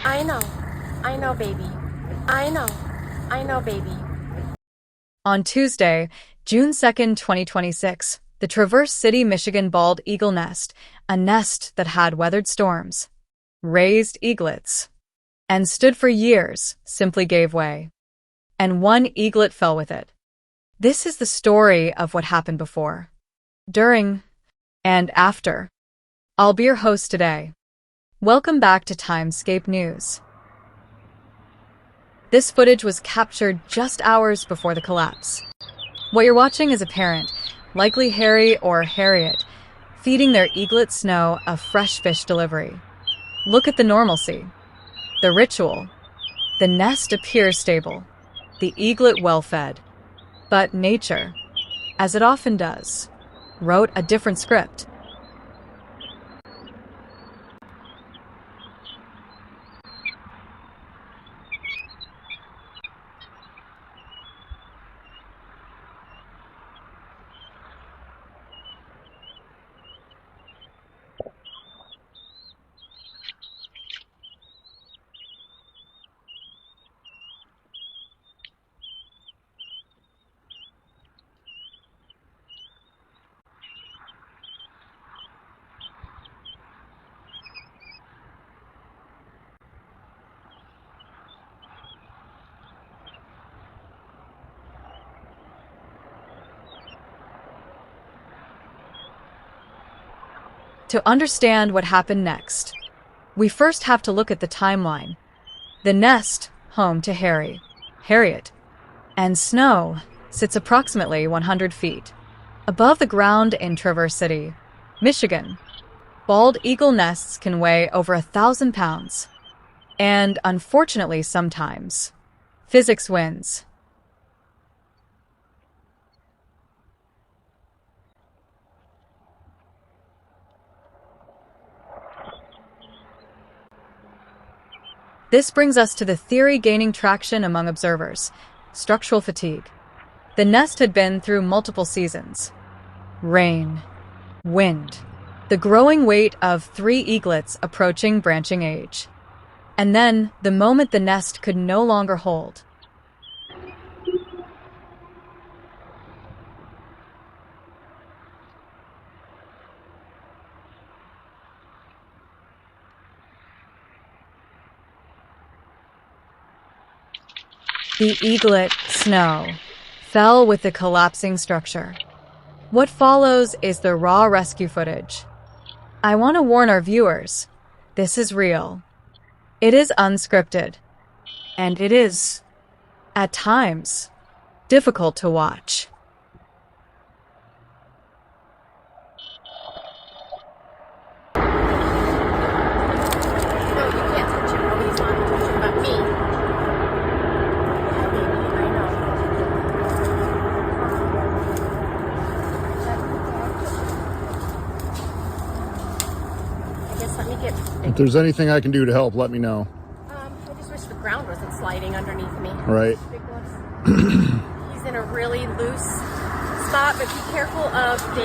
I know. I know, baby. I know. I know, baby. On Tuesday, June 2nd, 2026, the Traverse City, Michigan bald eagle nest, a nest that had weathered storms, raised eaglets, and stood for years, simply gave way. And one eaglet fell with it. This is the story of what happened before, during, and after. I'll be your host today. Welcome back to Scape News. This footage was captured just hours before the collapse. What you're watching is a parent, likely Harry or Harriet, feeding their eaglet Snow a fresh fish delivery. Look at the normalcy, the ritual. The nest appears stable, the eaglet well-fed. But nature, as it often does, wrote a different script. To understand what happened next, we first have to look at the timeline. The nest, home to Harry, Harriet, and Snow, sits approximately 100 feet above the ground in Traverse City, Michigan. Bald eagle nests can weigh over 1,000 pounds. And unfortunately, sometimes, physics wins. This brings us to the theory gaining traction among observers: structural fatigue. The nest had been through multiple seasons. Rain, wind, the growing weight of 3 eaglets approaching branching age. And then, the moment the nest could no longer hold. The eaglet, Snow, fell with the collapsing structure. What follows is the raw rescue footage. I want to warn our viewers, this is real. It is unscripted. And it is, at times, difficult to watch. No, you can't touch him. Nobody's allowed to touch him but me. Yeah, baby, I know. I guess let me get... If there's anything I can do to help, let me know. I just wish the ground wasn't sliding underneath me. Right. He's in a really loose spot, but be careful of the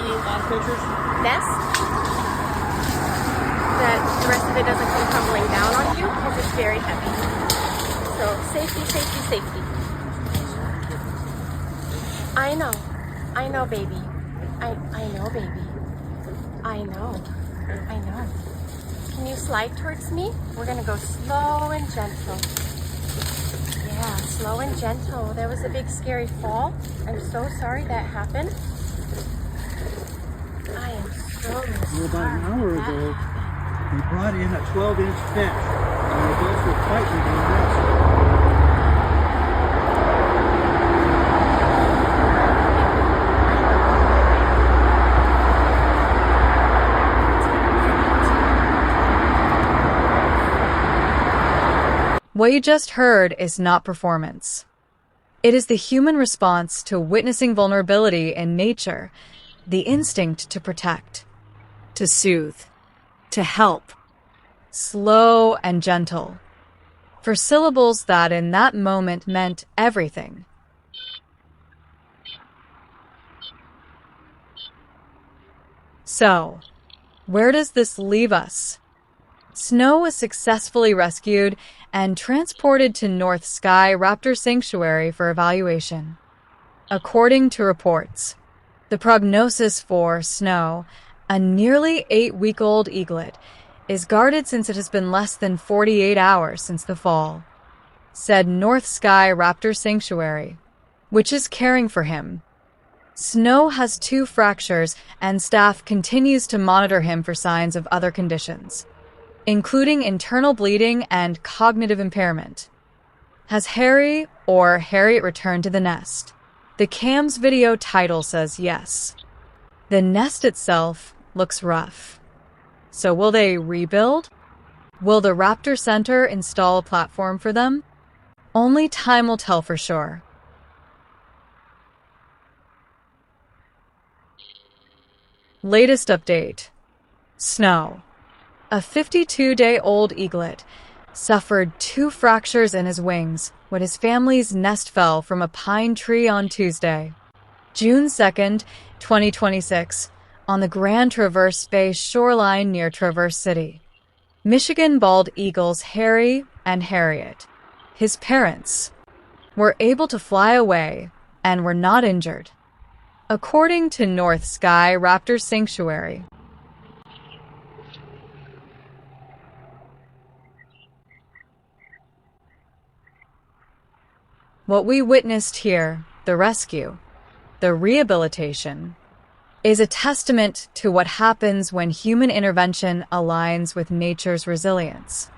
nest, that the rest of it doesn't come tumbling down on you because it's very heavy. So safety, safety, safety. I know, baby. I know, baby. I know. Can you slide towards me? We're gonna go slow and gentle. Yeah, slow and gentle. That was a big scary fall. I'm so sorry that happened. I am so Well, sorry. about an hour that ago, happened. we brought in a 12-inch fish, and the adults were fighting in the nest. What you just heard is not performance. It is the human response to witnessing vulnerability in nature, the instinct to protect, to soothe, to help. Slow and gentle. For syllables that in that moment meant everything. So, where does this leave us? Snow was successfully rescued and transported to North Sky Raptor Sanctuary for evaluation. According to reports, the prognosis for Snow, a nearly 8-week-old eaglet, is guarded since it has been less than 48 hours since the fall, said North Sky Raptor Sanctuary, which is caring for him. Snow has 2 fractures, and staff continues to monitor him for signs of other conditions, including internal bleeding and cognitive impairment. Has Harry or Harriet returned to the nest? The cam's video title says yes. The nest itself looks rough. So will they rebuild? Will the Raptor Center install a platform for them? Only time will tell for sure. Latest update. Snow, a 52-day-old eaglet, suffered 2 fractures in his wings when his family's nest fell from a pine tree on Tuesday, June 2nd, 2026, on the Grand Traverse Bay shoreline near Traverse City. Michigan bald eagles Harry and Harriet, his parents, were able to fly away and were not injured, according to North Sky Raptor Sanctuary. What we witnessed here, the rescue, the rehabilitation, is a testament to what happens when human intervention aligns with nature's resilience.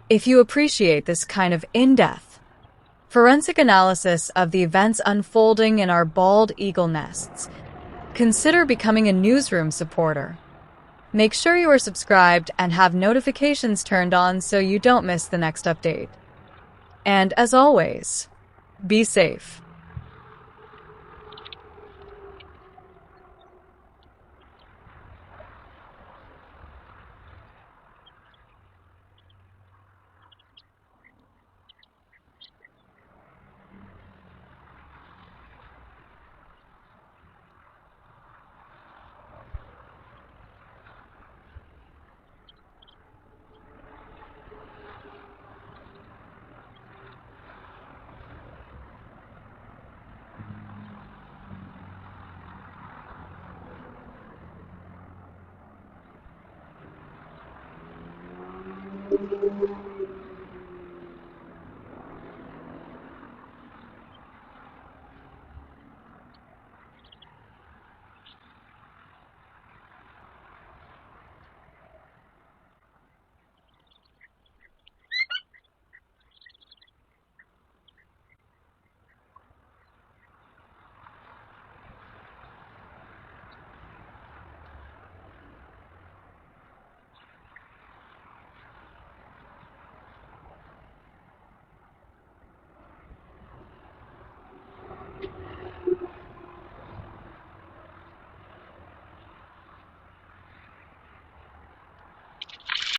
If you appreciate this kind of in-depth, forensic analysis of the events unfolding in our bald eagle nests, consider becoming a newsroom supporter. Make sure you are subscribed and have notifications turned on so you don't miss the next update. And as always, be safe.